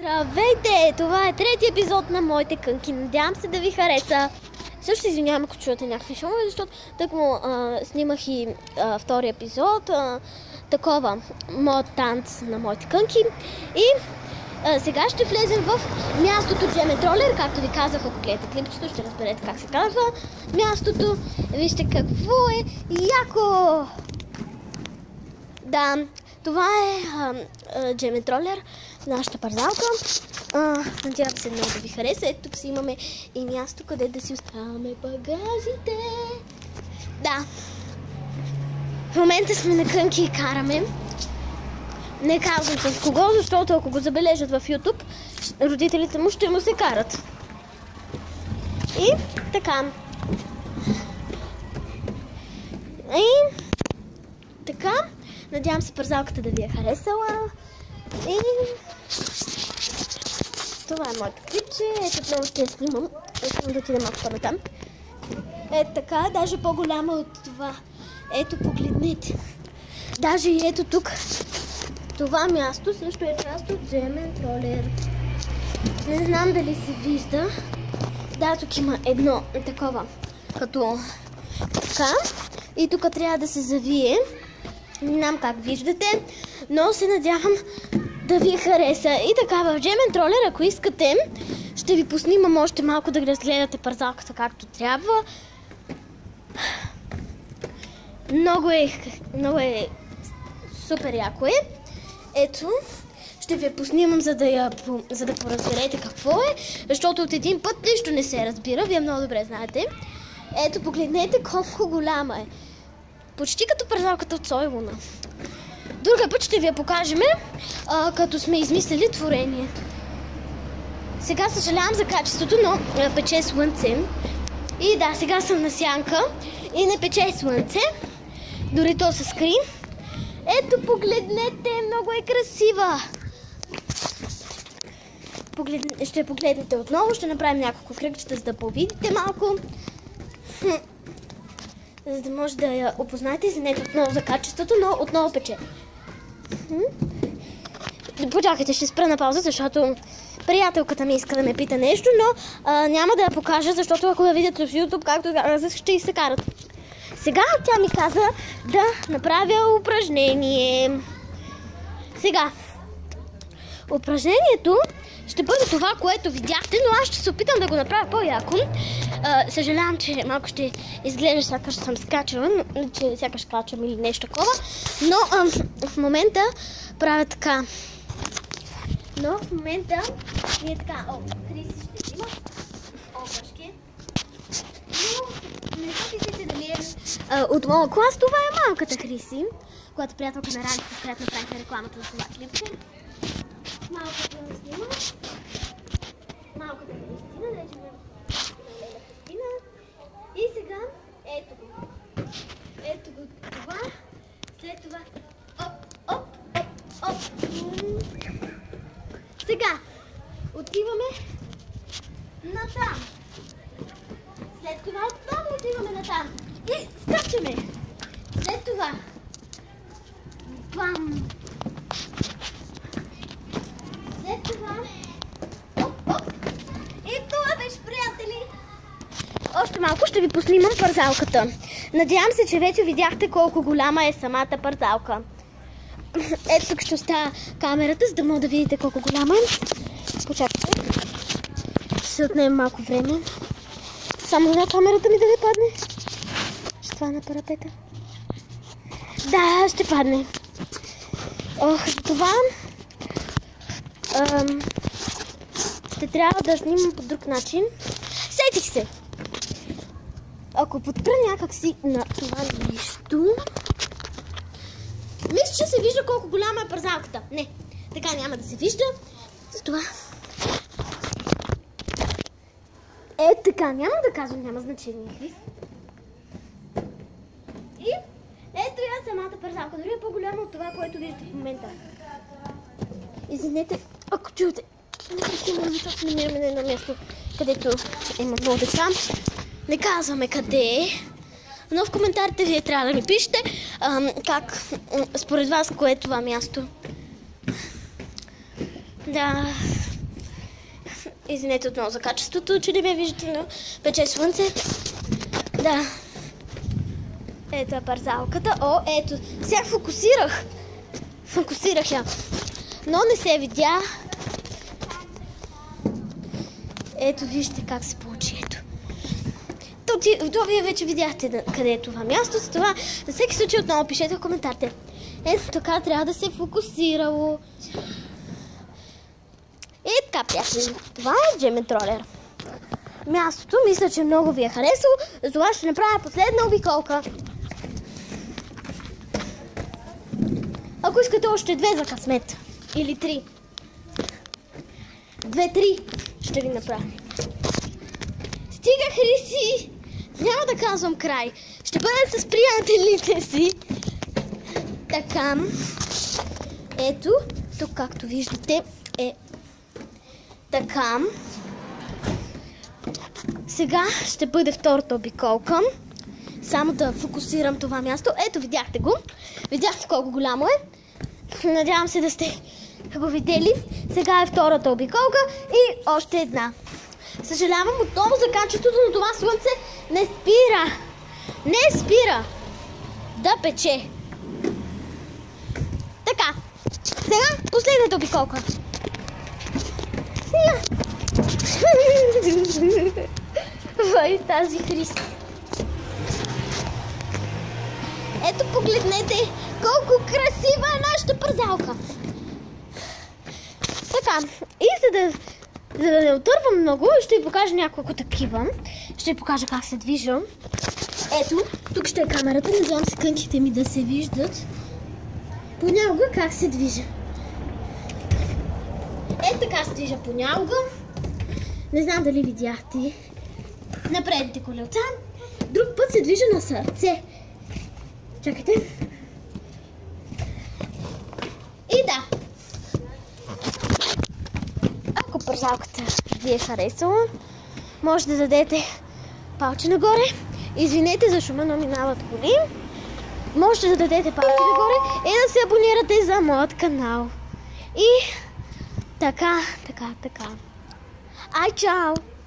Здравейте! Това е трети епизод на моите кънки. Надявам се да ви хареса. Също се извинявам, ако чуете някакви шумове, защото так му снимах и втори епизод. Такова, моят танц на моите кънки. И сега ще влезем в мястото Джеметролер, както ви казах, ако гледате клипчето, ще разберете как се казва мястото. Вижте какво е яко! Да, това е Джеметролер, нашата парзалка. Надявам се много да ви хареса. Ето тук си имаме и място, къде да си оставяме багажите. Да. В момента сме на кънки и караме. Не казвам с кого, защото ако го забележат в YouTube, родителите му ще му се карат. И така. И така. Надявам се парзалката да ви е харесала. И това е моето клипче. Ето отново ще я снимам. Искам да отидем малко по-натам. Ето така, даже по-голяма от това. Ето, погледнете. Даже и ето тук. Това място също е част от Джеметролер. Не знам дали се вижда. Да, тук има едно такова, като така. И тук трябва да се завие. Не знам как виждате, но се надявам да ви хареса. И така, в Джеметролер, ако искате, ще ви поснимам още малко да разгледате парзалката както трябва. Много е супер яко е. Ето, ще ви я поснимам, за да поразберете какво е, защото от един път нищо не се разбира, вие много добре знаете. Ето, погледнете колко голяма е. Почти като парзалката от Сойлуна. Друга път ще ви я покажем, като сме измислили творение. Сега съжалявам за качеството, но пече слънце. И да, сега съм на сянка и не пече слънце. Дори то се скри. Ето, погледнете, много е красива. Ще погледнете отново, ще направим няколко кръгчета, за да повидите малко. За да може да я опознаете. Извинете отново за качеството, но отново пече. Почакайте, ще спра на пауза, защото приятелката ми иска да ме пита нещо, но няма да я покажа, защото ако я видят в YouTube, както казах, ще и се карат. Сега тя ми каза да направя упражнение. Сега, упражнението ще бъде това, което видяхте, но аз ще се опитам да го направя по-яко. Съжалявам, че малко ще изглежда сякаш съм скачала, че сякаш скачам или нещо такова, но в момента правя така. Но в момента е така. Криси ще има. Опашки. Но не записайте дали е от моя клас. Това е малката Криси, която приятелка на Раница, с която направихме рекламата за това клипче. Малката снима. Малката Кристина, наречем Кристина. И сега, ето го. Ето го това. След това, оп. Сега, отиваме натам. След това отново отиваме натам. И скачаме. След това, бам. След това, оп. И това беше, приятели. Още малко ще ви поснимам парзалката. Надявам се, че вече видяхте колко голяма е самата парзалка. Ето тук ще оставя камерата, за да мога да видите колко голяма е. Почакайте. Ще се отнеме малко време. Само за камерата ми да не падне. Ще това на парапета. Да, ще падне. За това ще трябва да снимам по друг начин. Сетих се! Ако подпра някакси на това нещо, мисля, че се вижда колко голяма е парзалката. Не, така няма да се вижда. За това. Така, няма да казвам, няма значение. И ето я самата парзалка. Дори е по-голяма от това, което виждате в момента. Извинете, ако чуете. Защото се намираме на едно място, където има много деца. Не казваме къде е, но в коментарите вие трябва да ми пишете как според вас кое е това място. Да, Извинете отново за качеството, че не ме виждате, но пече слънце. Да. Ето е парзалката. О, ето. Сега фокусирах. Фокусирах я. Но не се видя. Ето, вижте как се получи. Ето. То вие вече видяхте къде е това място. За това, за всеки случай, отново пишете в коментарите. Ето така трябва да се е фокусирало. И така, приятели. Това е Gemmet Roller. Мястото, мисля, че много ви е харесало. Затова ще направя последна обиколка. Ако искате още 2 за късмет. Или 3. 2-3 ще ви направя. Стига, Хриси! Няма да казвам край. Ще бъда с приятелите си. Така. Ето, тук както виждате е така. Сега ще бъде втората обиколка. Само да фокусирам това място. Ето, видяхте го. Видяхте колко голямо е. Надявам се да сте го видели. Сега е втората обиколка и още една. Съжалявам отново за качеството, но това слънце не спира. Не спира да пече. Така. Сега последната обиколка. Вай, тази Христи. Ето, погледнете колко красива е нашата парзалка. Така, и за да не отървам много, ще ви покажа няколко такива. Ще ви покажа как се движа. Ето, тук ще е камерата. Надявам се кънчите ми да се виждат. Понякога как се движа. Ето така се движа понякога. Не знам дали видяхте на предните колелца. Друг път се движа на сърце. Чакайте. И да. Ако парзалката ви е харесала, може да дадете палче нагоре. Извинете за шума, но минават коли. Може да дадете палче нагоре и да се абонирате за моят канал. И така. Ай, чао!